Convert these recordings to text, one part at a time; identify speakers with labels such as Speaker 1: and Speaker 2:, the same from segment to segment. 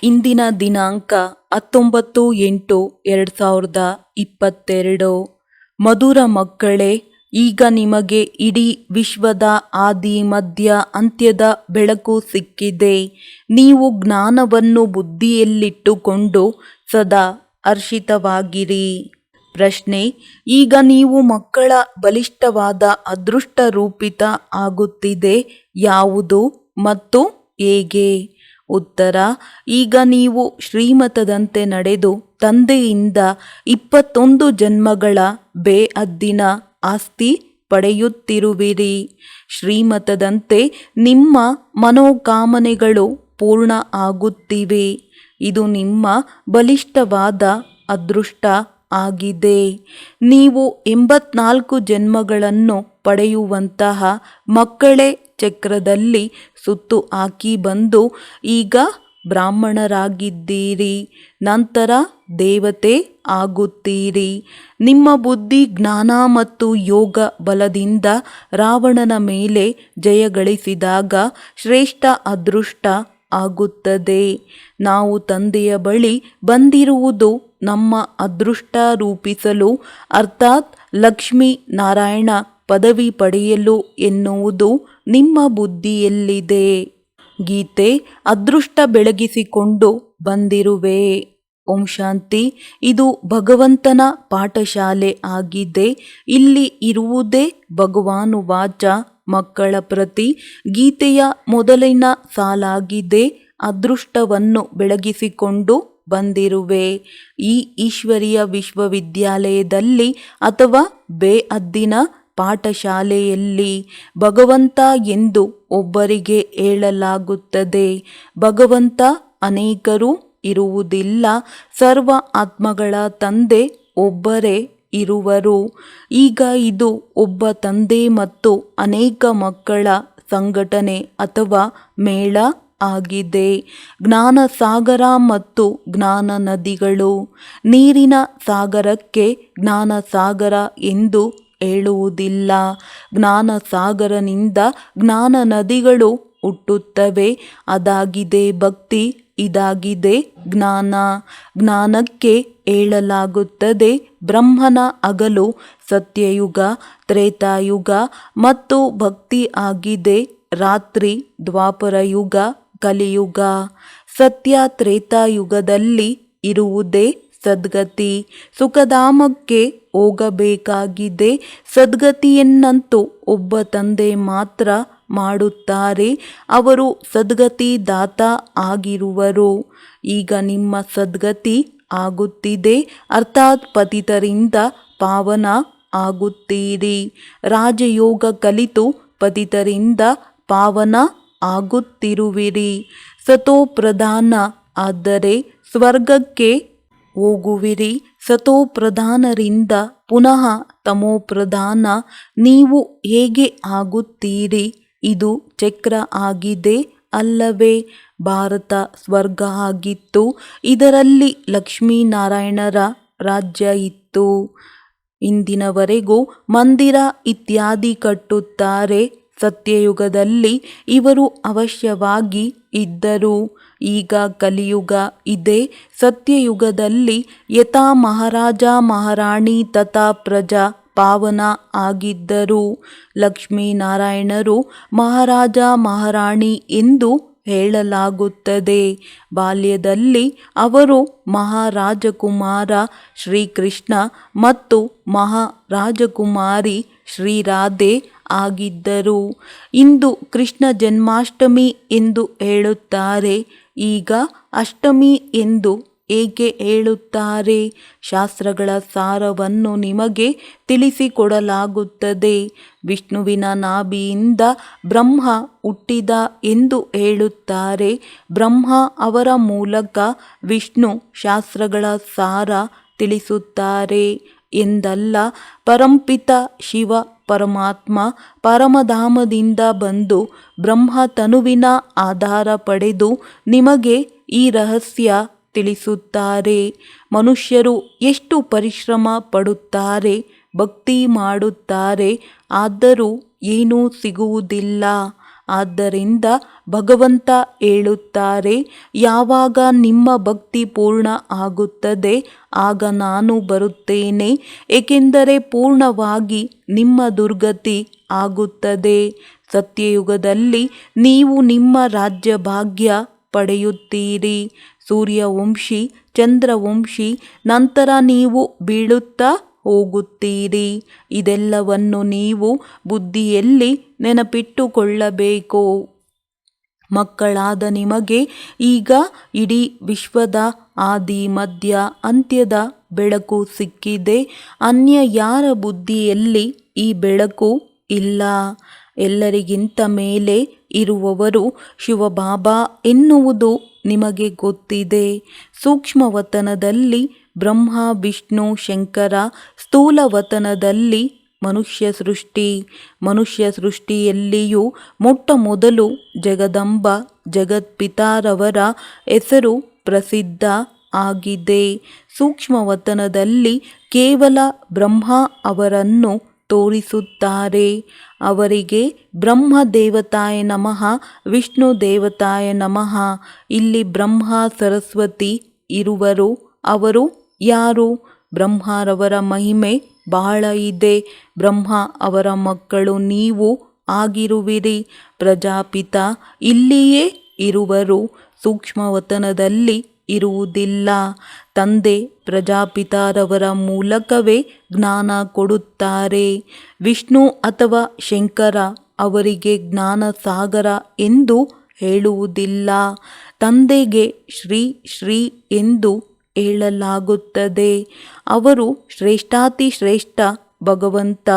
Speaker 1: ಇಂದಿನ ದಿನಾಂಕ 19/8/2022. ಮಧುರ ಮಕ್ಕಳೇ, ಈಗ ನಿಮಗೆ ಇಡೀ ವಿಶ್ವದ ಆದಿ ಮಧ್ಯ ಅಂತ್ಯದ ಬೆಳಕು ಸಿಕ್ಕಿದೆ. ನೀವು ಜ್ಞಾನವನ್ನು ಬುದ್ಧಿಯಲ್ಲಿಟ್ಟುಕೊಂಡು ಸದಾ ಹರ್ಷಿತವಾಗಿರಿ. ಪ್ರಶ್ನೆ: ಈಗ ನೀವು ಮಕ್ಕಳ ಬಲಿಷ್ಠವಾದ ಅದೃಷ್ಟ ರೂಪಿತ ಆಗುತ್ತಿದೆ ಯಾವುದು ಮತ್ತು ಹೇಗೆ? ಉತ್ತರ: ಈಗ ನೀವು ಶ್ರೀಮತದಂತೆ ನಡೆದು ತಂದೆಯಿಂದ 21 ಜನ್ಮಗಳ ಬೇಅದ್ದಿನ ಆಸ್ತಿ ಪಡೆಯುತ್ತಿರುವಿರಿ. ಶ್ರೀಮತದಂತೆ ನಿಮ್ಮ ಮನೋಕಾಮನೆಗಳು ಪೂರ್ಣ ಆಗುತ್ತಿವೆ. ಇದು ನಿಮ್ಮ ಬಲಿಷ್ಠವಾದ ಅದೃಷ್ಟ ಆಗಿದೆ. ನೀವು 84 ಜನ್ಮಗಳನ್ನು ಪಡೆಯುವಂತಹ ಮಕ್ಕಳೇ ಚಕ್ರದಲ್ಲಿ ಸುತ್ತು ಹಾಕಿ ಬಂದು ಈಗ ಬ್ರಾಹ್ಮಣರಾಗಿದ್ದೀರಿ. ನಂತರ ದೇವತೆ ಆಗುತ್ತೀರಿ. ನಿಮ್ಮ ಬುದ್ಧಿ, ಜ್ಞಾನ ಮತ್ತು ಯೋಗ ಬಲದಿಂದ ರಾವಣನ ಮೇಲೆ ಜಯಗಳಿಸಿದಾಗ ಶ್ರೇಷ್ಠ ಅದೃಷ್ಟ ಆಗುತ್ತದೆ. ನಾವು ತಂದೆಯ ಬಳಿ ಬಂದಿರುವುದು ನಮ್ಮ ಅದೃಷ್ಟ ರೂಪಿಸಲು, ಅರ್ಥಾತ್ ಲಕ್ಷ್ಮೀ ನಾರಾಯಣ ಪದವಿ ಪಡೆಯಲು ಎನ್ನುವುದು ನಿಮ್ಮ ಬುದ್ಧಿಯಲ್ಲಿದೆ. ಗೀತೆ: ಅದೃಷ್ಟ ಬೆಳಗಿಸಿಕೊಂಡು ಬಂದಿರುವೆ. ಓಂ ಶಾಂತಿ. ಇದು ಭಗವಂತನ ಪಾಠಶಾಲೆ ಆಗಿದೆ. ಇಲ್ಲಿ ಇರುವುದೇ ಭಗವಾನುವಾಚ ಮಕ್ಕಳ ಪ್ರತಿ ಗೀತೆಯ ಮೊದಲಿನ ಸಾಲಾಗಿದೆ. ಅದೃಷ್ಟವನ್ನು ಬೆಳಗಿಸಿಕೊಂಡು ಬಂದಿರುವೆ. ಈ ಈಶ್ವರೀಯ ವಿಶ್ವವಿದ್ಯಾಲಯದಲ್ಲಿ ಅಥವಾ ಬೇಅದ್ದಿನ ಪಾಠಶಾಲೆಯಲ್ಲಿ ಭಗವಂತ ಎಂದು ಒಬ್ಬರಿಗೆ ಹೇಳಲಾಗುತ್ತದೆ. ಭಗವಂತ ಅನೇಕರು ಇರುವುದಿಲ್ಲ. ಸರ್ವ ಆತ್ಮಗಳ ತಂದೆ ಒಬ್ಬರೇ ಇರುವರು. ಈಗ ಇದು ಒಬ್ಬ ತಂದೆ ಮತ್ತು ಅನೇಕ ಮಕ್ಕಳ ಸಂಘಟನೆ ಅಥವಾ ಮೇಳ ಆಗಿದೆ. ಜ್ಞಾನ ಸಾಗರ ಮತ್ತು ಜ್ಞಾನ ನದಿಗಳು. ನೀರಿನ ಸಾಗರಕ್ಕೆ ಜ್ಞಾನ ಸಾಗರ ಎಂದು ಹೇಳುವುದಿಲ್ಲ. ಜ್ಞಾನ ಸಾಗರನಿಂದ ಜ್ಞಾನ ನದಿಗಳು ಹುಟ್ಟುತ್ತವೆ. ಅದಾಗಿದೆ ಭಕ್ತಿ, ಇದಾಗಿದೆ ಜ್ಞಾನ. ಜ್ಞಾನಕ್ಕೆ ಹೇಳಲಾಗುತ್ತದೆ ಬ್ರಹ್ಮನ ಹಗಲು ಸತ್ಯಯುಗ, ತ್ರೇತಾಯುಗ ಮತ್ತು ಭಕ್ತಿ ಆಗಿದೆ ರಾತ್ರಿ ದ್ವಾಪರಯುಗ, ಕಲಿಯುಗ. ಸತ್ಯ ತ್ರೇತಾಯುಗದಲ್ಲಿ ಇರುವುದೇ ಸದ್ಗತಿ. ಸುಖಧಾಮಕ್ಕೆ ಹೋಗಬೇಕಾಗಿದೆ. ಸದ್ಗತಿಯನ್ನಂತೂ ಒಬ್ಬ ತಂದೆ ಮಾತ್ರ ಮಾಡುತ್ತಾರೆ. ಅವರು ಸದ್ಗತಿ ದಾತ ಆಗಿರುವರು. ಈಗ ನಿಮ್ಮ ಸದ್ಗತಿ ಆಗುತ್ತಿದೆ, ಅರ್ಥಾತ್ ಪತಿತರಿಂದ ಪಾವನ ಆಗುತ್ತೀರಿ. ರಾಜಯೋಗ ಕಲಿತು ಪತಿತರಿಂದ ಪಾವನ ಆಗುತ್ತಿರುವಿರಿ. ಸತೋಪ್ರಧಾನ ಆದರೆ ಸ್ವರ್ಗಕ್ಕೆ ಹೋಗುವಿರಿ. ಸತೋಪ್ರಧಾನರಿಂದ ಪುನಃ ತಮೋಪ್ರಧಾನ. ನೀವು ಹೇಗೆ ಆಗುತ್ತೀರಿ? ಇದು ಚಕ್ರ ಆಗಿದೆ ಅಲ್ಲವೇ? ಭಾರತ ಸ್ವರ್ಗ ಆಗಿತ್ತು. ಇದರಲ್ಲಿ ಲಕ್ಷ್ಮೀನಾರಾಯಣರ ರಾಜ್ಯ ಇತ್ತು. ಇಂದಿನವರೆಗೂ ಮಂದಿರ ಇತ್ಯಾದಿ ಕಟ್ಟುತ್ತಾರೆ. ಸತ್ಯಯುಗದಲ್ಲಿ ಇವರು ಅವಶ್ಯವಾಗಿ ಇದ್ದರು. ಈಗ ಕಲಿಯುಗ ಇದೆ. ಸತ್ಯಯುಗದಲ್ಲಿ ಯಥಾ ಮಹಾರಾಜ ಮಹಾರಾಣಿ ತಥಾ ಪ್ರಜಾ ಪಾವನ ಆಗಿದ್ದರು. ಲಕ್ಷ್ಮೀನಾರಾಯಣರು ಮಹಾರಾಜ ಮಹಾರಾಣಿ ಎಂದು ಹೇಳಲಾಗುತ್ತದೆ. ಬಾಲ್ಯದಲ್ಲಿ ಅವರು ಮಹಾರಾಜಕುಮಾರ ಶ್ರೀಕೃಷ್ಣ ಮತ್ತು ಮಹಾರಾಜಕುಮಾರಿ ಶ್ರೀರಾಧೆ ಆಗಿದ್ದರು. ಇಂದು ಕೃಷ್ಣ ಜನ್ಮಾಷ್ಟಮಿ ಎಂದು ಹೇಳುತ್ತಾರೆ. ಈಗ ಅಷ್ಟಮಿ ಎಂದು ಏಕೆ ಹೇಳುತ್ತಾರೆ? ಶಾಸ್ತ್ರಗಳ ಸಾರವನ್ನು ನಿಮಗೆ ತಿಳಿಸಿಕೊಡಲಾಗುತ್ತದೆ. ವಿಷ್ಣುವಿನ ನಾಭಿಯಿಂದ ಬ್ರಹ್ಮ ಹುಟ್ಟಿದ ಎಂದು ಹೇಳುತ್ತಾರೆ. ಬ್ರಹ್ಮ ಅವರ ಮೂಲಕ ವಿಷ್ಣು ಶಾಸ್ತ್ರಗಳ ಸಾರ ತಿಳಿಸುತ್ತಾರೆ ಎಂದಲ್ಲ. ಪರಂಪಿತ ಶಿವ ಪರಮಾತ್ಮ ಪರಮಧಾಮದಿಂದ ಬಂದು ಬ್ರಹ್ಮ ತನುವಿನ ಆಧಾರ ಪಡೆದು ನಿಮಗೆ ಈ ರಹಸ್ಯ ತಿಳಿಸುತ್ತಾರೆ. ಮನುಷ್ಯರು ಎಷ್ಟು ಪರಿಶ್ರಮ ಪಡುತ್ತಾರೆ, ಭಕ್ತಿ ಮಾಡುತ್ತಾರೆ, ಆದರೂ ಏನೂ ಸಿಗುವುದಿಲ್ಲ. ಆದ್ದರಿಂದ ಭಗವಂತ ಹೇಳುತ್ತಾರೆ, ಯಾವಾಗ ನಿಮ್ಮ ಭಕ್ತಿ ಪೂರ್ಣ ಆಗುತ್ತದೆ ಆಗ ನಾನು ಬರುತ್ತೇನೆ, ಏಕೆಂದರೆ ಪೂರ್ಣವಾಗಿ ನಿಮ್ಮ ದುರ್ಗತಿ ಆಗುತ್ತದೆ. ಸತ್ಯಯುಗದಲ್ಲಿ ನೀವು ನಿಮ್ಮ ರಾಜ್ಯ ಭಾಗ್ಯ ಪಡೆಯುತ್ತೀರಿ. ಸೂರ್ಯವಂಶಿ, ಚಂದ್ರವಂಶಿ, ನಂತರ ನೀವು ಬೀಳುತ್ತಾ ಹೋಗುತ್ತೀರಿ. ಇದೆಲ್ಲವನ್ನು ನೀವು ಬುದ್ಧಿಯಲ್ಲಿ ನೆನಪಿಟ್ಟುಕೊಳ್ಳಬೇಕು. ಮಕ್ಕಳಾದ ನಿಮಗೆ ಈಗ ಇಡೀ ವಿಶ್ವದ ಆದಿ ಮಧ್ಯ ಅಂತ್ಯದ ಬೆಳಕು ಸಿಕ್ಕಿದೆ. ಅನ್ಯ ಯಾರ ಬುದ್ಧಿಯಲ್ಲಿ ಈ ಬೆಳಕು ಇಲ್ಲ. ಎಲ್ಲರಿಗಿಂತ ಮೇಲೆ ಇರುವವರು ಶಿವಬಾಬಾ ಎನ್ನುವುದು ನಿಮಗೆ ಗೊತ್ತಿದೆ. ಸೂಕ್ಷ್ಮವತನದಲ್ಲಿ ಬ್ರಹ್ಮ, ವಿಷ್ಣು, ಶಂಕರ, ಸ್ಥೂಲವತನದಲ್ಲಿ ಮನುಷ್ಯ ಸೃಷ್ಟಿ. ಮನುಷ್ಯ ಸೃಷ್ಟಿಯಲ್ಲಿಯೂ ಮೊಟ್ಟ ಮೊದಲು ಜಗದಂಬ ಜಗತ್ಪಿತಾರವರ ಹೆಸರು ಪ್ರಸಿದ್ಧ ಆಗಿದೆ. ಸೂಕ್ಷ್ಮವತನದಲ್ಲಿ ಕೇವಲ ಬ್ರಹ್ಮ ಅವರನ್ನು ತೋರಿಸುತ್ತಾರೆ. ಅವರಿಗೆ ಬ್ರಹ್ಮ ದೇವತಾಯ ನಮಃ, ವಿಷ್ಣು ದೇವತಾಯ ನಮಃ. ಇಲ್ಲಿ ಬ್ರಹ್ಮ ಸರಸ್ವತಿ ಇರುವರು. ಅವರು ಯಾರು? ಬ್ರಹ್ಮರವರ ಮಹಿಮೆ ಬಹಳ ಇದೆ. ಬ್ರಹ್ಮ ಅವರ ಮಕ್ಕಳು ನೀವು ಆಗಿರುವಿರಿ. ಪ್ರಜಾಪಿತ ಇಲ್ಲಿಯೇ ಇರುವರು, ಸೂಕ್ಷ್ಮವತನದಲ್ಲಿ ಇರುವುದಿಲ್ಲ. ತಂದೆ ಪ್ರಜಾಪಿತಾರವರ ಮೂಲಕವೇ ಜ್ಞಾನ ಕೊಡುತ್ತಾರೆ. ವಿಷ್ಣು ಅಥವಾ ಶಂಕರ ಅವರಿಗೆ ಜ್ಞಾನ ಸಾಗರ ಎಂದು ಹೇಳುವುದಿಲ್ಲ. ತಂದೆಗೆ ಶ್ರೀ ಶ್ರೀ ಎಂದು ಹೇಳಲಾಗುತ್ತದೆ. ಅವರು ಶ್ರೇಷ್ಠಾತಿ ಶ್ರೇಷ್ಠ ಭಗವಂತ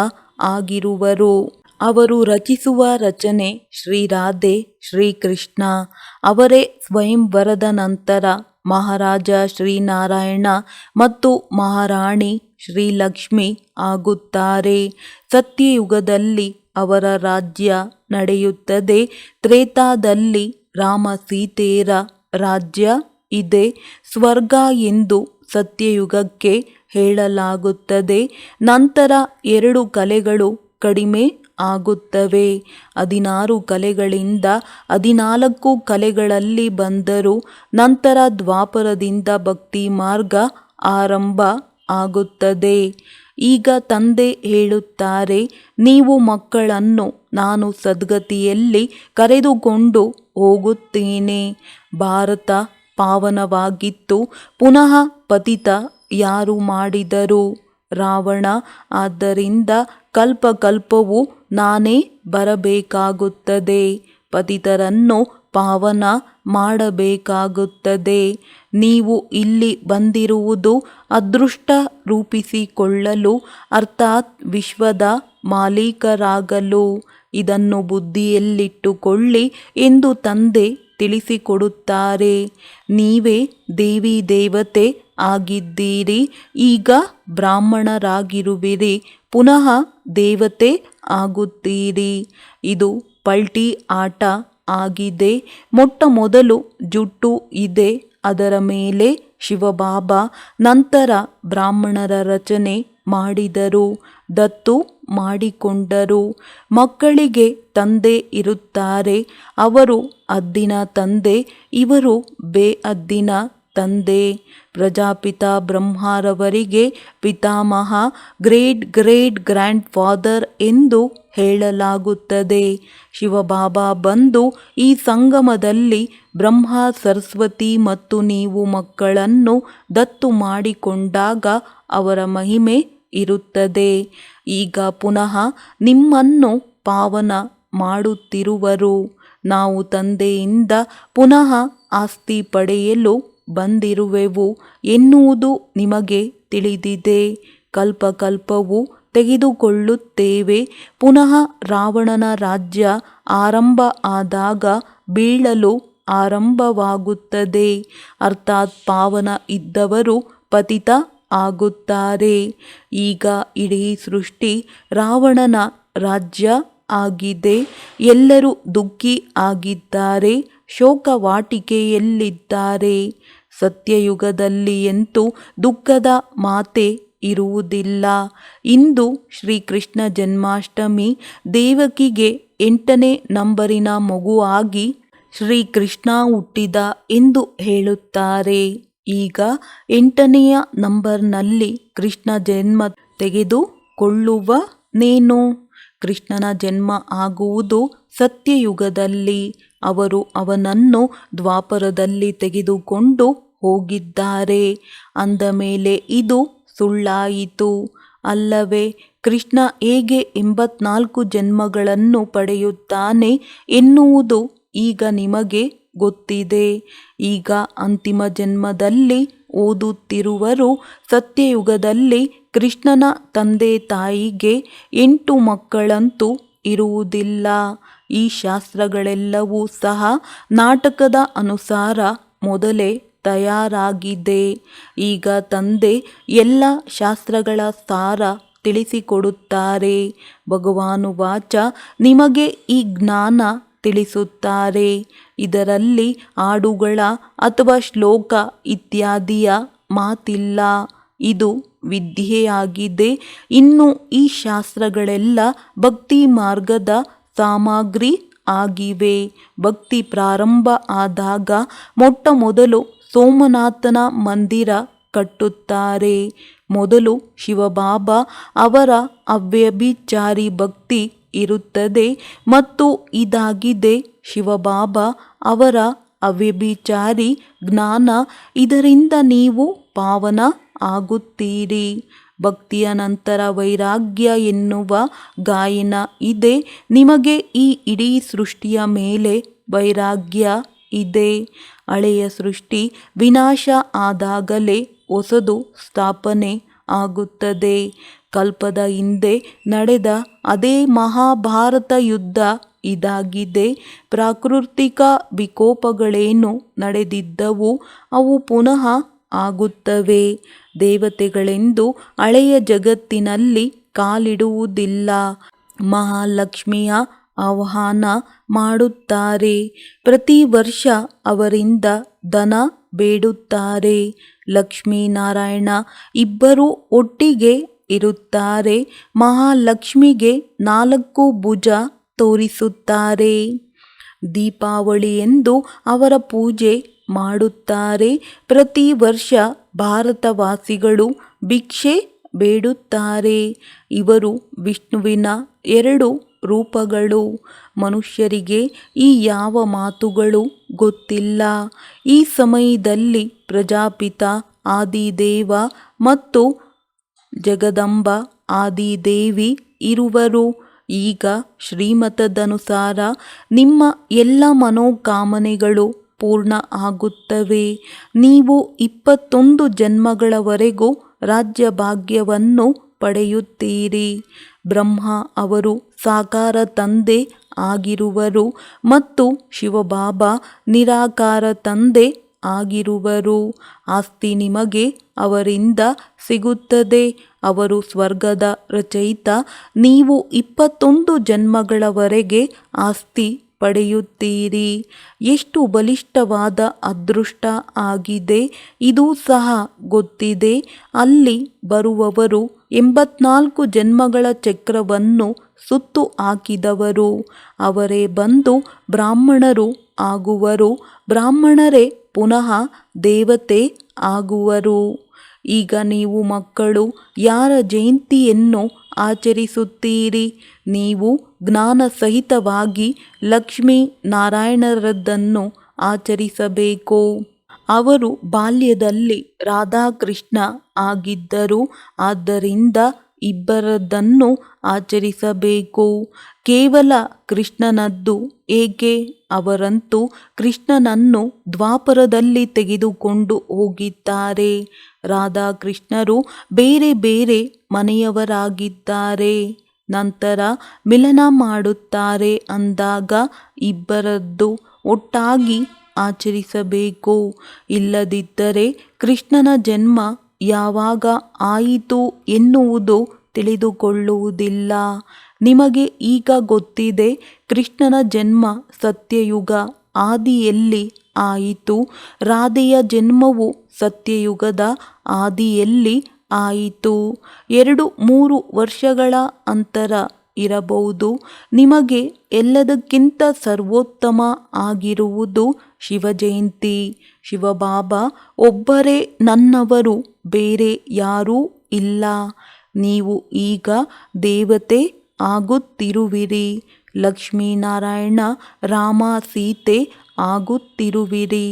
Speaker 1: ಆಗಿರುವರು. ಅವರು ರಚಿಸುವ ರಚನೆ ಶ್ರೀರಾಧೆ, ಶ್ರೀಕೃಷ್ಣ ಅವರೇ. ಸ್ವಯಂವರದ ನಂತರ ಮಹಾರಾಜ ಶ್ರೀನಾರಾಯಣ ಮತ್ತು ಮಹಾರಾಣಿ ಶ್ರೀಲಕ್ಷ್ಮಿ ಆಗುತ್ತಾರೆ. ಸತ್ಯಯುಗದಲ್ಲಿ ಅವರ ರಾಜ್ಯ ನಡೆಯುತ್ತದೆ. ತ್ರೇತಾದಲ್ಲಿ ರಾಮ ಸೀತೆಯರ ರಾಜ್ಯ ಇದೆ. ಸ್ವರ್ಗ ಎಂದು ಸತ್ಯಯುಗಕ್ಕೆ ಹೇಳಲಾಗುತ್ತದೆ. ನಂತರ 2 ಕಲೆಗಳು ಕಡಿಮೆ ಆಗುತ್ತವೆ. 16 ಕಲೆಗಳಿಂದ 14 ಕಲೆಗಳಲ್ಲಿ ಬಂದರು. ನಂತರ ದ್ವಾಪರದಿಂದ ಭಕ್ತಿ ಮಾರ್ಗ ಆರಂಭ ಆಗುತ್ತದೆ. ಈಗ ತಂದೆ ಹೇಳುತ್ತಾರೆ, ನೀವು ಮಕ್ಕಳನ್ನು ನಾನು ಸದ್ಗತಿಯಲ್ಲಿ ಕರೆದುಕೊಂಡು ಹೋಗುತ್ತೇನೆ. ಭಾರತ ಪಾವನವಾಗಿತ್ತು, ಪುನಃ ಪತಿತ ಯಾರು ಮಾಡಿದರು? ರಾವಣ. ಆದ್ದರಿಂದ ಕಲ್ಪಕಲ್ಪವೂ ನಾನೇ ಬರಬೇಕಾಗುತ್ತದೆ. ಪತಿತರನ್ನು ಪಾವನ ಮಾಡಬೇಕಾಗುತ್ತದೆ. ನೀವು ಇಲ್ಲಿ ಬಂದಿರುವುದು ಅದೃಷ್ಟ ರೂಪಿಸಿಕೊಳ್ಳಲು, ಅರ್ಥಾತ್ ವಿಶ್ವದ ಮಾಲೀಕರಾಗಲು. ಇದನ್ನು ಬುದ್ಧಿಯಲ್ಲಿಟ್ಟುಕೊಳ್ಳಿ ಎಂದು ತಂದೆ ತಿಳಿಸಿಕೊಡುತ್ತಾರೆ. ನೀವೇ ದೇವಿ ದೇವತೆ ಆಗಿದ್ದೀರಿ. ಈಗ ಬ್ರಾಹ್ಮಣರಾಗಿರುವಿರಿ, ಪುನಃ ದೇವತೆ ಆಗುತ್ತೀರಿ. ಇದು ಪಲ್ಟಿ ಆಟ ಆಗಿದೆ. ಮೊಟ್ಟ ಮೊದಲು ಜುಟ್ಟು ಇದೆ, ಅದರ ಮೇಲೆ ಶಿವಬಾಬಾ. ನಂತರ ಬ್ರಾಹ್ಮಣರ ರಚನೆ ಮಾಡಿದರು, ದತ್ತು ಮಾಡಿಕೊಂಡರು. ಮಕ್ಕಳಿಗೆ ತಂದೆ ಇರುತ್ತಾರೆ. ಅವರು ಹದ್ದಿನ ತಂದೆ, ಇವರು ಬೇಹದ್ದಿನ ತಂದೆ. ಪ್ರಜಾಪಿತ ಬ್ರಹ್ಮರವರಿಗೆ ಪಿತಾಮಹ, ಗ್ರೇಟ್ ಗ್ರೇಟ್ ಗ್ರ್ಯಾಂಡ್ ಫಾದರ್ ಎಂದು ಹೇಳಲಾಗುತ್ತದೆ. ಶಿವಬಾಬಾ ಬಂದು ಈ ಸಂಗಮದಲ್ಲಿ ಬ್ರಹ್ಮ, ಸರಸ್ವತಿ ಮತ್ತು ನೀವು ಮಕ್ಕಳನ್ನು ದತ್ತು ಮಾಡಿಕೊಂಡಾಗ ಅವರ ಮಹಿಮೆ ಇರುತ್ತದೆ. ಈಗ ಪುನಃ ನಿಮ್ಮನ್ನು ಪಾವನ ಮಾಡುತ್ತಿರುವರು. ನಾವು ತಂದೆಯಿಂದ ಪುನಃ ಆಸ್ತಿ ಪಡೆಯಲು ಬಂದಿರುವೆವು ಎನ್ನುವುದು ನಿಮಗೆ ತಿಳಿದಿದೆ. ಕಲ್ಪಕಲ್ಪವು ತೆಗೆದುಕೊಳ್ಳುತ್ತೇವೆ. ಪುನಃ ರಾವಣನ ರಾಜ್ಯ ಆರಂಭ ಆದಾಗ ಬೀಳಲು ಆರಂಭವಾಗುತ್ತದೆ. ಅರ್ಥಾತ್ ಪಾವನ ಇದ್ದವರು ಪತಿತ ಆಗುತ್ತಾರೆ. ಈಗ ಇಡೀ ಸೃಷ್ಟಿ ರಾವಣನ ರಾಜ್ಯ ಆಗಿದೆ. ಎಲ್ಲರೂ ದುಃಖಿ ಆಗಿದ್ದಾರೆ, ಶೋಕವಾಟಿಕೆಯಲ್ಲಿದ್ದಾರೆ. ಸತ್ಯಯುಗದಲ್ಲಿ ಎಂತೂ ದುಃಖದ ಮಾತೆ ಇರುವುದಿಲ್ಲ. ಇಂದು ಶ್ರೀಕೃಷ್ಣ ಜನ್ಮಾಷ್ಟಮಿ. ದೇವಕಿಗೆ 8ನೇ ನಂಬರಿನ ಮಗುವಾಗಿ ಶ್ರೀಕೃಷ್ಣ ಹುಟ್ಟಿದ ಎಂದು ಹೇಳುತ್ತಾರೆ. ಈಗ 8ನೆಯ ನಂಬರ್ನಲ್ಲಿ ಕೃಷ್ಣ ಜನ್ಮ ತೆಗೆದುಕೊಳ್ಳುವನೇನು? ಕೃಷ್ಣನ ಜನ್ಮ ಆಗುವುದು ಸತ್ಯಯುಗದಲ್ಲಿ. ಅವರು ಅವನನ್ನು ದ್ವಾಪರದಲ್ಲಿ ತೆಗೆದುಕೊಂಡು ಹೋಗಿದ್ದಾರೆ. ಅಂದ ಮೇಲೆ ಇದು ಸುಳ್ಳಾಯಿತು ಅಲ್ಲವೇ? ಕೃಷ್ಣ ಹೇಗೆ 84 ಜನ್ಮಗಳನ್ನು ಪಡೆಯುತ್ತಾನೆ ಎನ್ನುವುದು ಈಗ ನಿಮಗೆ ಗೊತ್ತಿದೆ. ಈಗ ಅಂತಿಮ ಜನ್ಮದಲ್ಲಿ ಓದುತ್ತಿರುವರು. ಸತ್ಯಯುಗದಲ್ಲಿ ಕೃಷ್ಣನ ತಂದೆ ತಾಯಿಗೆ 8 ಮಕ್ಕಳಂತೂ ಇರುವುದಿಲ್ಲ. ಈ ಶಾಸ್ತ್ರಗಳೆಲ್ಲವೂ ಸಹ ನಾಟಕದ ಅನುಸಾರ ಮೊದಲೇ ತಯಾರಾಗಿದೆ. ಈಗ ತಂದೆ ಎಲ್ಲ ಶಾಸ್ತ್ರಗಳ ಸಾರ ತಿಳಿಸಿಕೊಡುತ್ತಾರೆ. ಭಗವಾನುವಾಚ, ನಿಮಗೆ ಈ ಜ್ಞಾನ ತಿಳಿಸುತ್ತಾರೆ. ಇದರಲ್ಲಿ ಹಾಡುಗಳ ಅಥವಾ ಶ್ಲೋಕ ಇತ್ಯಾದಿಯ ಮಾತಿಲ್ಲ. ಇದು ವಿದ್ಯೆಯಾಗಿದೆ. ಇನ್ನು ಈ ಶಾಸ್ತ್ರಗಳೆಲ್ಲ ಭಕ್ತಿ ಮಾರ್ಗದ ಸಾಮಗ್ರಿ ಆಗಿವೆ. ಭಕ್ತಿ ಪ್ರಾರಂಭ ಆದಾಗ ಮೊಟ್ಟ ಮೊದಲು ಸೋಮನಾಥನ ಮಂದಿರ ಕಟ್ಟುತ್ತಾರೆ. ಮೊದಲು ಶಿವಬಾಬಾ ಅವರ ಅವ್ಯಭಿಚಾರಿ ಭಕ್ತಿ ಇರುತ್ತದೆ ಮತ್ತು ಇದಾಗಿದೆ ಶಿವಬಾಬಾ ಅವರ ಅವ್ಯಭಿಚಾರಿ ಜ್ಞಾನ. ಇದರಿಂದ ನೀವು ಪಾವನ ಆಗುತ್ತೀರಿ. ಭಕ್ತಿಯ ನಂತರ ವೈರಾಗ್ಯ ಎನ್ನುವ ಗಾಯನ ಇದೆ. ನಿಮಗೆ ಈ ಇಡೀ ಸೃಷ್ಟಿಯ ಮೇಲೆ ವೈರಾಗ್ಯ ಇದೆ. ಹಳೆಯ ಸೃಷ್ಟಿ ವಿನಾಶ ಆದಾಗಲೇ ಹೊಸದು ಸ್ಥಾಪನೆ ಆಗುತ್ತದೆ. ಕಲ್ಪದ ಹಿಂದೆ ನಡೆದ ಅದೇ ಮಹಾಭಾರತ ಯುದ್ಧ ಇದಾಗಿದೆ. ಪ್ರಾಕೃತಿಕ ವಿಕೋಪಗಳೇನು ನಡೆದಿದ್ದವು ಅವು ಪುನಃ ಆಗುತ್ತವೆ. ದೇವತೆಗಳೆಂದು ಹಳೆಯ ಜಗತ್ತಿನಲ್ಲಿ ಕಾಲಿಡುವುದಿಲ್ಲ. ಮಹಾಲಕ್ಷ್ಮಿಯ ಆಹ್ವಾನ ಮಾಡುತ್ತಾರೆ. ಪ್ರತಿ ವರ್ಷ ಅವರಿಂದ ಧನ ಬೇಡುತ್ತಾರೆ. ಲಕ್ಷ್ಮೀ ನಾರಾಯಣ ಇಬ್ಬರೂ ಒಟ್ಟಿಗೆ ಇರುತ್ತಾರೆ. ಮಹಾಲಕ್ಷ್ಮಿಗೆ 4 ಭುಜ ತೋರಿಸುತ್ತಾರೆ. ದೀಪಾವಳಿ ಎಂದು ಅವರ ಪೂಜೆ ಮಾಡುತ್ತಾರೆ. ಪ್ರತಿ ವರ್ಷ ಭಾರತವಾಸಿಗಳು ಭಿಕ್ಷೆ ಬೇಡುತ್ತಾರೆ. ಇವರು ವಿಷ್ಣುವಿನ 2 ರೂಪಗಳು. ಮನುಷ್ಯರಿಗೆ ಈ ಯಾವ ಮಾತುಗಳು ಗೊತ್ತಿಲ್ಲ. ಈ ಸಮಯದಲ್ಲಿ ಪ್ರಜಾಪಿತ ಆದಿದೇವ ಮತ್ತು ಜಗದಂಬ ಆದಿದೇವಿ ಇರುವರು. ಈಗ ಶ್ರೀಮತದನುಸಾರ ನಿಮ್ಮ ಎಲ್ಲ ಮನೋಕಾಮನೆಗಳು ಪೂರ್ಣ ಆಗುತ್ತವೆ. ನೀವು 21 ಜನ್ಮಗಳವರೆಗೂ ರಾಜ್ಯಭಾಗ್ಯವನ್ನು ಪಡೆಯುತ್ತೀರಿ. ಬ್ರಹ್ಮ ಅವರು ಸಾಕಾರ ತಂದೆ ಆಗಿರುವರು ಮತ್ತು ಶಿವಬಾಬಾ ನಿರಾಕಾರ ತಂದೆ ಆಗಿರುವರು. ಆಸ್ತಿ ನಿಮಗೆ ಅವರಿಂದ ಸಿಗುತ್ತದೆ. ಅವರು ಸ್ವರ್ಗದ ರಚಯಿತ. ನೀವು 21 ಜನ್ಮಗಳವರೆಗೆ ಆಸ್ತಿ ಪಡೆಯುತ್ತೀರಿ. ಎಷ್ಟು ಬಲಿಷ್ಠವಾದ ಅದೃಷ್ಟ ಆಗಿದೆ. ಇದು ಸಹ ಗೊತ್ತಿದೆ. ಅಲ್ಲಿ ಬರುವವರು 84 ಜನ್ಮಗಳ ಚಕ್ರವನ್ನು ಸುತ್ತು ಹಾಕಿದವರು. ಅವರೇ ಬಂದು ಬ್ರಾಹ್ಮಣರು ಆಗುವರು. ಬ್ರಾಹ್ಮಣರೇ ಪುನಃ ದೇವತೆ ಆಗುವರು. ಈಗ ನೀವು ಮಕ್ಕಳು ಯಾರ ಜಯಂತಿಯನ್ನು ಆಚರಿಸುತ್ತೀರಿ? ನೀವು ಜ್ಞಾನ ಸಹಿತವಾಗಿ ಲಕ್ಷ್ಮೀ ನಾರಾಯಣರದ್ದನ್ನು ಆಚರಿಸಬೇಕು. ಅವರು ಬಾಲ್ಯದಲ್ಲಿ ರಾಧಾಕೃಷ್ಣ ಆಗಿದ್ದರು. ಆದ್ದರಿಂದ ಇಬ್ಬರದ್ದನ್ನು ಆಚರಿಸಬೇಕು. ಕೇವಲ ಕೃಷ್ಣನದ್ದು ಏಕೆ? ಅವರಂತೂ ಕೃಷ್ಣನನ್ನು ದ್ವಾಪರದಲ್ಲಿ ತೆಗೆದುಕೊಂಡು ಹೋಗಿದ್ದಾರೆ. ರಾಧಾಕೃಷ್ಣರು ಬೇರೆ ಬೇರೆ ಮನೆಯವರಾಗಿದ್ದಾರೆ. ನಂತರ ಮಿಲನ ಮಾಡುತ್ತಾರೆ ಅಂದಾಗ ಇಬ್ಬರದ್ದು ಒಟ್ಟಾಗಿ ಆಚರಿಸಬೇಕು. ಇಲ್ಲದಿದ್ದರೆ ಕೃಷ್ಣನ ಜನ್ಮ ಯಾವಾಗ ಆಯಿತು ಎನ್ನುವುದು ತಿಳಿದುಕೊಳ್ಳುವುದಿಲ್ಲ. ನಿಮಗೆ ಈಗ ಗೊತ್ತಿದೆ. ಕೃಷ್ಣನ ಜನ್ಮ ಸತ್ಯಯುಗ ಆದಿಯಲ್ಲಿ ಆಯಿತು. ರಾಧೆಯ ಜನ್ಮವು ಸತ್ಯಯುಗದ ಆದಿಯಲ್ಲಿ ಆಯಿತು. 2-3 ವರ್ಷಗಳ ಅಂತರ ಇರಬಹುದು. ನಿಮಗೆ ಎಲ್ಲದಕ್ಕಿಂತ ಸರ್ವೋತ್ತಮ ಆಗಿರುವುದು ಶಿವಜಯಂತಿ. ಶಿವಬಾಬಾ ಒಬ್ಬರೇ ನನ್ನವರು, ಬೇರೆ ಯಾರೂ ಇಲ್ಲ. ನೀವು ಈಗ ದೇವತೆ ಆಗುತ್ತಿರುವಿರಿ. ಲಕ್ಷ್ಮೀನಾರಾಯಣ ರಾಮ ಸೀತೆ ಆಗುತ್ತಿರುವಿರಿ.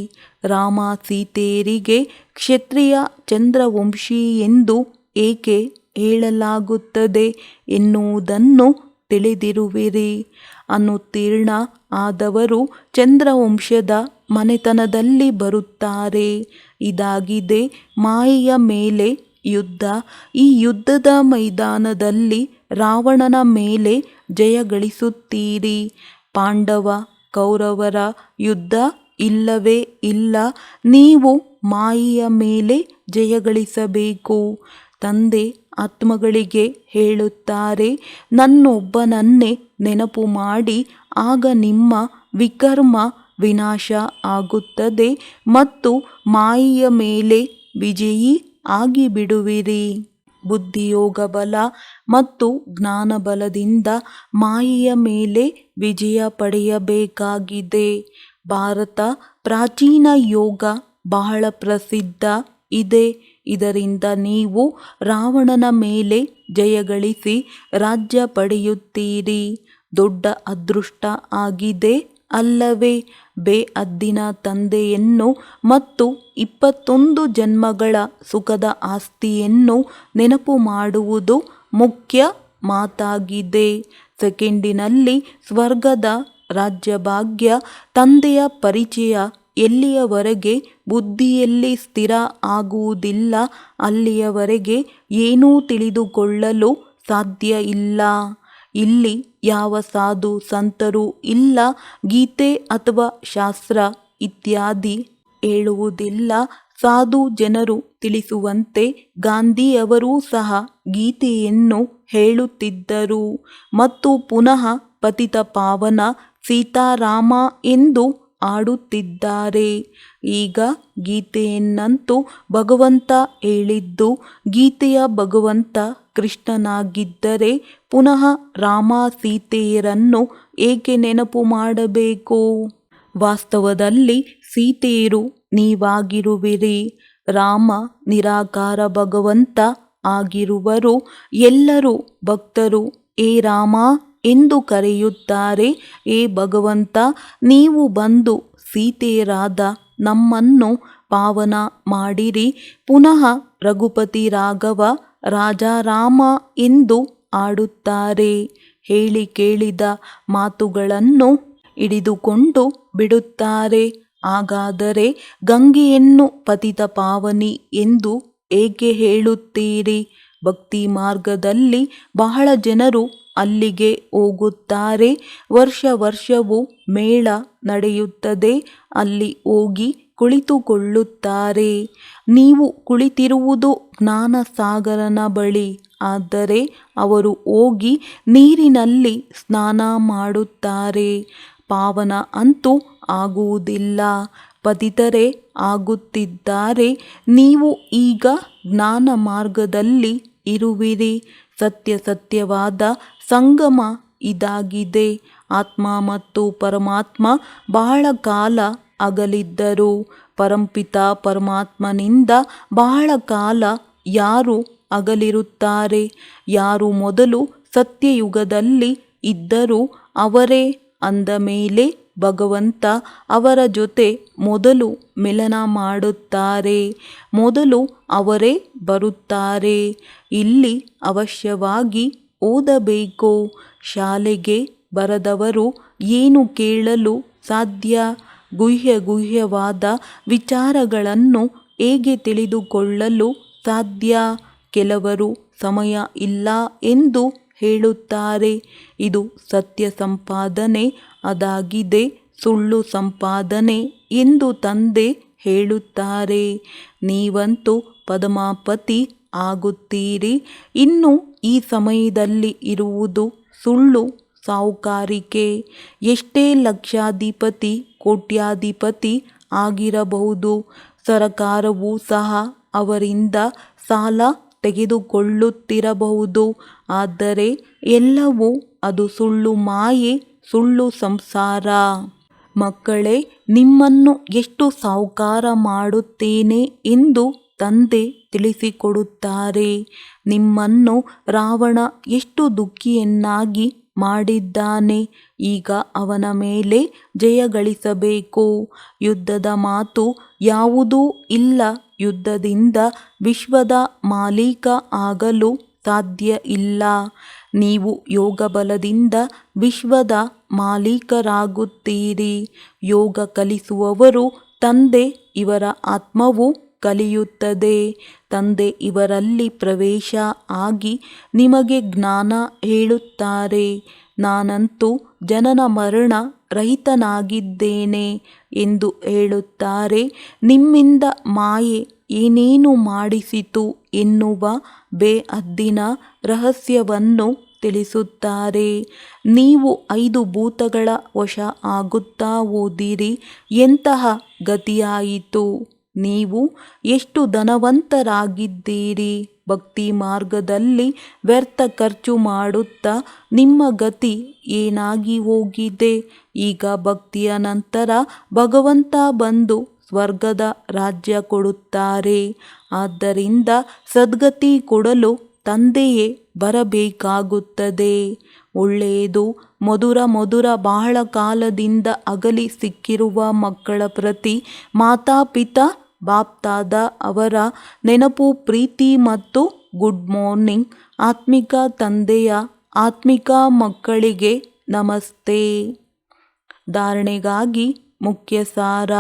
Speaker 1: ರಾಮ ಸೀತೆಯರಿಗೆ ಕ್ಷತ್ರಿಯ ಚಂದ್ರವಂಶಿ ಎಂದು ಏಕೆ ಹೇಳಲಾಗುತ್ತದೆ ಎನ್ನುವುದನ್ನು ತಿಳಿದಿರುವಿರಿ. ಅನುತ್ತೀರ್ಣ ಆದವರು ಚಂದ್ರವಂಶದ ಮನೆತನದಲ್ಲಿ ಬರುತ್ತಾರೆ. ಇದಾಗಿದೆ ಮಾಯೆಯ ಮೇಲೆ ಯುದ್ಧ. ಈ ಯುದ್ಧದ ಮೈದಾನದಲ್ಲಿ ರಾವಣನ ಮೇಲೆ ಜಯಗಳಿಸುತ್ತೀರಿ. ಪಾಂಡವ ಕೌರವರ ಯುದ್ಧ ಇಲ್ಲವೇ ಇಲ್ಲ. ನೀವು ಮಾಯೆಯ ಮೇಲೆ ಜಯಗಳಿಸಬೇಕು. ತಂದೆ ಆತ್ಮಗಳಿಗೆ ಹೇಳುತ್ತಾರೆ, ನನ್ನೊಬ್ಬನನ್ನೇ ನೆನಪು ಮಾಡಿ, ಆಗ ನಿಮ್ಮ ವಿಕರ್ಮ ವಿನಾಶ ಆಗುತ್ತದೆ ಮತ್ತು ಮಾಯೆಯ ಮೇಲೆ ವಿಜಯಿ ಆಗಿಬಿಡುವಿರಿ. ಬುದ್ಧಿಯೋಗ ಬಲ ಮತ್ತು ಜ್ಞಾನಬಲದಿಂದ ಮಾಯೆಯ ಮೇಲೆ ವಿಜಯ ಪಡೆಯಬೇಕಾಗಿದೆ. ಭಾರತ ಪ್ರಾಚೀನ ಯೋಗ ಬಹಳ ಪ್ರಸಿದ್ಧ ಇದೆ. ಇದರಿಂದ ನೀವು ರಾವಣನ ಮೇಲೆ ಜಯಗಳಿಸಿ ರಾಜ್ಯ ಪಡೆಯುತ್ತೀರಿ. ದೊಡ್ಡ ಅದೃಷ್ಟ ಆಗಿದೆ ಅಲ್ಲವೇ? ಬೇಅದ್ದಿನ ತಂದೆಯನ್ನು ಮತ್ತು 21 ಜನ್ಮಗಳ ಸುಖದ ಆಸ್ತಿಯನ್ನು ನೆನಪು ಮಾಡುವುದು ಮುಖ್ಯ ಮಾತಾಗಿದೆ. ಸೆಕೆಂಡಿನಲ್ಲಿ ಸ್ವರ್ಗದ ರಾಜ್ಯಭಾಗ್ಯ. ತಂದೆಯ ಪರಿಚಯ ಎಲ್ಲಿಯವರೆಗೆ ಬುದ್ಧಿಯಲ್ಲಿ ಸ್ಥಿರ ಆಗುವುದಿಲ್ಲ, ಅಲ್ಲಿಯವರೆಗೆ ಏನೂ ತಿಳಿದುಕೊಳ್ಳಲು ಸಾಧ್ಯ ಇಲ್ಲ. ಇಲ್ಲಿ ಯಾವ ಸಾಧು ಸಂತರೂ ಇಲ್ಲ. ಗೀತೆ ಅಥವಾ ಶಾಸ್ತ್ರ ಇತ್ಯಾದಿ ಹೇಳುವುದಿಲ್ಲ. ಸಾಧು ಜನರು ತಿಳಿಸುವಂತೆ ಗಾಂಧಿಯವರೂ ಸಹ ಗೀತೆಯನ್ನು ಹೇಳುತ್ತಿದ್ದರು ಮತ್ತು ಪುನಃ ಪತಿತ ಪಾವನ ಸೀತಾರಾಮ ಎಂದು ಆಡುತ್ತಿದ್ದಾರೆ. ಈಗ ಗೀತೆಯನ್ನಂತೂ ಭಗವಂತ ಹೇಳಿದ್ದು. ಗೀತೆಯ ಭಗವಂತ ಕೃಷ್ಣನಾಗಿದ್ದರೆ ಪುನಃ ರಾಮ ಸೀತೆಯರನ್ನು ಏಕೆ ನೆನಪು ಮಾಡಬೇಕು? ವಾಸ್ತವದಲ್ಲಿ ಸೀತೆಯರು ನೀವಾಗಿರುವಿರಿ. ರಾಮ ನಿರಾಕಾರ ಭಗವಂತ ಆಗಿರುವರು. ಎಲ್ಲರೂ ಭಕ್ತರು ಏ ರಾಮ ಎಂದು ಕರೆಯುತ್ತಾರೆ. ಏ ಭಗವಂತ, ನೀವು ಬಂದು ಸೀತೆಯರಾದ ನಮ್ಮನ್ನು ಪಾವನ ಮಾಡಿರಿ. ಪುನಃ ರಘುಪತಿ ರಾಘವ ರಾಜಾರಾಮ ಎಂದು ಆಡುತ್ತಾರೆ. ಹೇಳಿ ಕೇಳಿದ ಮಾತುಗಳನ್ನು ಹಿಡಿದುಕೊಂಡು ಬಿಡುತ್ತಾರೆ. ಹಾಗಾದರೆ ಗಂಗೆಯನ್ನು ಪತಿತ ಪಾವನಿ ಎಂದು ಏಕೆ ಹೇಳುತ್ತೀರಿ? ಭಕ್ತಿ ಮಾರ್ಗದಲ್ಲಿ ಬಹಳ ಜನರು ಅಲ್ಲಿಗೆ ಹೋಗುತ್ತಾರೆ. ವರ್ಷವೂ ಮೇಳ ನಡೆಯುತ್ತದೆ. ಅಲ್ಲಿ ಹೋಗಿ ಕುಳಿತುಕೊಳ್ಳುತ್ತಾರೆ. ನೀವು ಕುಳಿತಿರುವುದು ಜ್ಞಾನಸಾಗರನ ಬಳಿ. ಆದರೆ ಅವರು ಹೋಗಿ ನೀರಿನಲ್ಲಿ ಸ್ನಾನ ಮಾಡುತ್ತಾರೆ. ಪಾವನ ಅಂತೂ ಆಗುವುದಿಲ್ಲ, ಪತಿತರೇ ಆಗುತ್ತಿದ್ದಾರೆ. ನೀವು ಈಗ ಜ್ಞಾನ ಮಾರ್ಗದಲ್ಲಿ ಇರುವಿರಿ. ಸತ್ಯವಾದ ಸಂಗಮ ಇದಾಗಿದೆ. ಆತ್ಮ ಮತ್ತು ಪರಮಾತ್ಮ ಬಹಳ ಕಾಲ ಅಗಲಿದ್ದರು. ಪರಂಪಿತ ಪರಮಾತ್ಮನಿಂದ ಬಹಳ ಕಾಲ ಯಾರು ಅಗಲಿರುತ್ತಾರೆ? ಯಾರು ಮೊದಲು ಸತ್ಯಯುಗದಲ್ಲಿ ಇದ್ದರು ಅವರೇ. ಅಂದ ಮೇಲೆ ಭಗವಂತ ಅವರ ಜೊತೆ ಮೊದಲು ಮಿಲನ ಮಾಡುತ್ತಾರೆ. ಮೊದಲು ಅವರೇ ಬರುತ್ತಾರೆ. ಇಲ್ಲಿ ಅವಶ್ಯವಾಗಿ ಓದಬೇಕು. ಶಾಲೆಗೆ ಬರದವರು ಏನು ಕೇಳಲು ಸಾಧ್ಯ? ಗುಹ್ಯವಾದ ವಿಚಾರಗಳನ್ನು ಹೇಗೆ ತಿಳಿದುಕೊಳ್ಳಲು ಸಾಧ್ಯ? ಕೆಲವರು ಸಮಯ ಇಲ್ಲ ಎಂದು ಹೇಳುತ್ತಾರೆ. ಇದು ಸತ್ಯ ಸಂಪಾದನೆ ಅದಾಗಿದೆ, ಸುಳ್ಳು ಸಂಪಾದನೆ ಎಂದು ತಂದೆ ಹೇಳುತ್ತಾರೆ. ನೀವಂತೂ ಪದ್ಮಾಪತಿ ಆಗುತ್ತೀರಿ. ಇನ್ನು ಈ ಸಮಯದಲ್ಲಿ ಇರುವುದು ಸುಳ್ಳು ಸಾಹುಕಾರಿಕೆ. ಎಷ್ಟೇ ಲಕ್ಷಾಧಿಪತಿ ಕೋಟ್ಯಾಧಿಪತಿ ಆಗಿರಬಹುದು, ಸರಕಾರವೂ ಸಹ ಅವರಿಂದ ಸಾಲ ತೆಗೆದುಕೊಳ್ಳುತ್ತಿರಬಹುದು. ಆದರೆ ಎಲ್ಲವೂ ಅದು ಸುಳ್ಳು ಮಾಯೆ, ಸುಳ್ಳು ಸಂಸಾರ. ಮಕ್ಕಳೇ, ನಿಮ್ಮನ್ನು ಎಷ್ಟು ಸಾಹುಕಾರ ಮಾಡುತ್ತೇನೆ ಎಂದು ತಂದೆ ತಿಳಿಸಿಕೊಡುತ್ತಾರೆ. ನಿಮ್ಮನ್ನು ರಾವಣ ಎಷ್ಟು ದುಃಖಿಯನ್ನಾಗಿ ಮಾಡಿದ್ದಾನೆ. ಈಗ ಅವನ ಮೇಲೆ ಜಯ ಗಳಿಸಬೇಕು. ಯುದ್ಧದ ಮಾತು ಯಾವುದೂ ಇಲ್ಲ. ಯುದ್ಧದಿಂದ ವಿಶ್ವದ ಮಾಲೀಕ ಆಗಲು ಸಾಧ್ಯ ಇಲ್ಲ. ನೀವು ಯೋಗಬಲದಿಂದ ವಿಶ್ವದ ಮಾಲೀಕರಾಗುತ್ತೀರಿ. ಯೋಗ ಕಲಿಸುವವರು ತಂದೆ, ಇವರ ಆತ್ಮವು ಕಲಿಯುತ್ತದೆ. ತಂದೆ ಇವರಲ್ಲಿ ಪ್ರವೇಶ ಆಗಿ ನಿಮಗೆ ಜ್ಞಾನ ಹೇಳುತ್ತಾರೆ. ನಾನಂತೂ ಜನನ ಮರಣ ರಹಿತನಾಗಿದ್ದೇನೆ ಎಂದು ಹೇಳುತ್ತಾರೆ. ನಿಮ್ಮಿಂದ ಮಾಯೆ ಏನೇನು ಮಾಡಿಸಿತು ಎನ್ನುವ ಬೇಹದ್ದಿನ ರಹಸ್ಯವನ್ನು ತಿಳಿಸುತ್ತಾರೆ. ನೀವು 5 ಭೂತಗಳ ವಶ ಆಗುತ್ತಾ ಹೋದಿರಿ. ಎಂತಹ ಗತಿಯಾಯಿತು. ನೀವು ಎಷ್ಟು ಧನವಂತರಾಗಿದ್ದೀರಿ. ಭಕ್ತಿ ಮಾರ್ಗದಲ್ಲಿ ವ್ಯರ್ಥ ಖರ್ಚು ಮಾಡುತ್ತಾ ನಿಮ್ಮ ಗತಿ ಏನಾಗಿ ಹೋಗಿದೆ. ಈಗ ಭಕ್ತಿಯ ನಂತರ ಭಗವಂತ ಬಂದು ಸ್ವರ್ಗದ ರಾಜ್ಯ ಕೊಡುತ್ತಾರೆ. ಆದ್ದರಿಂದ ಸದ್ಗತಿ ಕೊಡಲು ತಂದೆಯೇ ಬರಬೇಕಾಗುತ್ತದೆ. ಒಳ್ಳೆಯದು. ಮಧುರ ಬಹಳ ಕಾಲದಿಂದ ಅಗಲಿ ಸಿಕ್ಕಿರುವ ಮಕ್ಕಳ ಪ್ರತಿ ಮಾತಾಪಿತಾ ಬಾಪ್ದಾದ ಅವರ ನೆನಪು, ಪ್ರೀತಿ ಮತ್ತು ಗುಡ್ ಮಾರ್ನಿಂಗ್. ಆತ್ಮಿಕ ತಂದೆಯ ಆತ್ಮಿಕ ಮಕ್ಕಳಿಗೆ ನಮಸ್ತೆ. ಧಾರಣೆಗಾಗಿ ಮುಖ್ಯ ಸಾರ.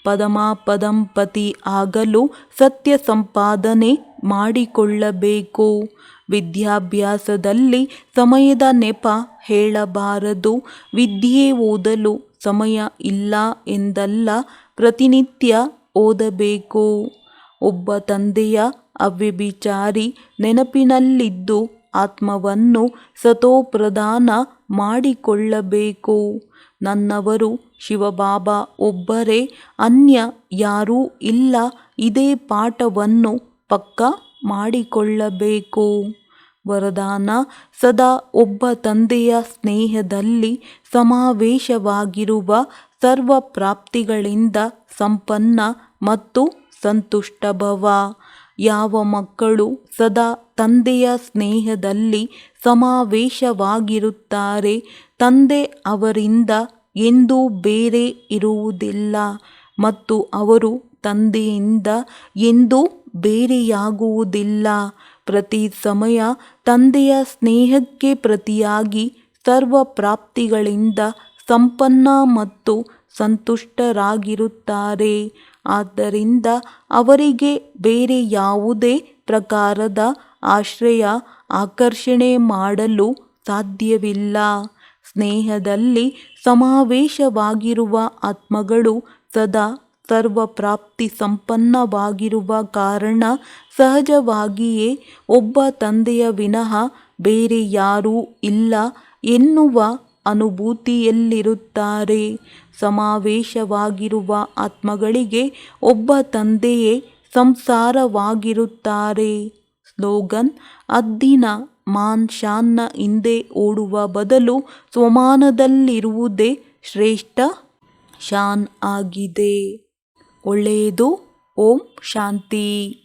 Speaker 1: ಪರಮಪದಂಪತಿ ಆಗಲು ಸತ್ಯ ಸಂಪಾದನೆ ಮಾಡಿಕೊಳ್ಳಬೇಕು. ವಿದ್ಯಾಭ್ಯಾಸದಲ್ಲಿ ಸಮಯದ ನೆಪ ಹೇಳಬಾರದು. ವಿದ್ಯೆ ಓದಲು ಸಮಯ ಇಲ್ಲ ಎಂದಲ್ಲ, ಪ್ರತಿನಿತ್ಯ ಓದಬೇಕು. ಒಬ್ಬ ತಂದೆಯ ಅವ್ಯಭಿಚಾರಿ ನೆನಪಿನಲ್ಲಿದ್ದು ಆತ್ಮವನ್ನು ಸತೋಪ್ರಧಾನ ಮಾಡಿಕೊಳ್ಳಬೇಕು. ನನ್ನವರು ಶಿವಬಾಬಾ ಒಬ್ಬರೇ, ಅನ್ಯ ಯಾರೂ ಇಲ್ಲ. ಇದೇ ಪಾಠವನ್ನು ಪಕ್ಕಾ ಮಾಡಿಕೊಳ್ಳಬೇಕು. ವರದಾನ: ಸದಾ ಒಬ್ಬ ತಂದೆಯ ಸ್ನೇಹದಲ್ಲಿ ಸಮಾವೇಶವಾಗಿರುವ, ಸರ್ವ ಪ್ರಾಪ್ತಿಗಳಿಂದ ಸಂಪನ್ನ ಮತ್ತು ಸಂತುಷ್ಟ ಭವ. ಯಾವ ಮಕ್ಕಳು ಸದಾ ತಂದೆಯ ಸ್ನೇಹದಲ್ಲಿ ಸಮಾವೇಶವಾಗಿರುತ್ತಾರೆ, ತಂದೆ ಅವರಿಂದ ಎಂದೂ ಬೇರೆ ಇರುವುದಿಲ್ಲ ಮತ್ತು ಅವರು ತಂದೆಯಿಂದ ಎಂದೂ ಬೇರೆಯಾಗುವುದಿಲ್ಲ. ಪ್ರತಿ ಸಮಯ ತಂದೆಯ ಸ್ನೇಹಕ್ಕೆ ಪ್ರತಿಯಾಗಿ ಸರ್ವ ಪ್ರಾಪ್ತಿಗಳಿಂದ ಸಂಪನ್ನ ಮತ್ತು ಸಂತುಷ್ಟರಾಗಿರುತ್ತಾರೆ. ಆದ್ದರಿಂದ ಅವರಿಗೆ ಬೇರೆ ಯಾವುದೇ ಪ್ರಕಾರದ ಆಶ್ರಯ, ಆಕರ್ಷಣೆ ಮಾಡಲು ಸಾಧ್ಯವಿಲ್ಲ. ಸ್ನೇಹದಲ್ಲಿ ಸಮಾವೇಶವಾಗಿರುವ ಆತ್ಮಗಳು ಸದಾ ಸರ್ವ ಪ್ರಾಪ್ತಿ ಸಂಪನ್ನವಾಗಿರುವ ಕಾರಣ ಸಹಜವಾಗಿಯೇ ಒಬ್ಬ ತಂದೆಯ ವಿನಃ ಬೇರೆ ಯಾರೂ ಇಲ್ಲ ಎನ್ನುವ ಅನುಭೂತಿಯಲ್ಲಿರುತ್ತಾರೆ. ಸಮಾವೇಶವಾಗಿರುವ ಆತ್ಮಗಳಿಗೆ ಒಬ್ಬ ತಂದೆಯೇ ಸಂಸಾರವಾಗಿರುತ್ತಾರೆ. ಸ್ಲೋಗನ್: ಅದ್ದಿನ ಮಾನ್ ಶಾನ್ನ ಹಿಂದೆ ಓಡುವ ಬದಲು ಸ್ವಮಾನದಲ್ಲಿರುವುದೇ ಶ್ರೇಷ್ಠ ಶಾನ್ ಆಗಿದೆ. ಒಳ್ಳೆಯದು. ಓಂ ಶಾಂತಿ.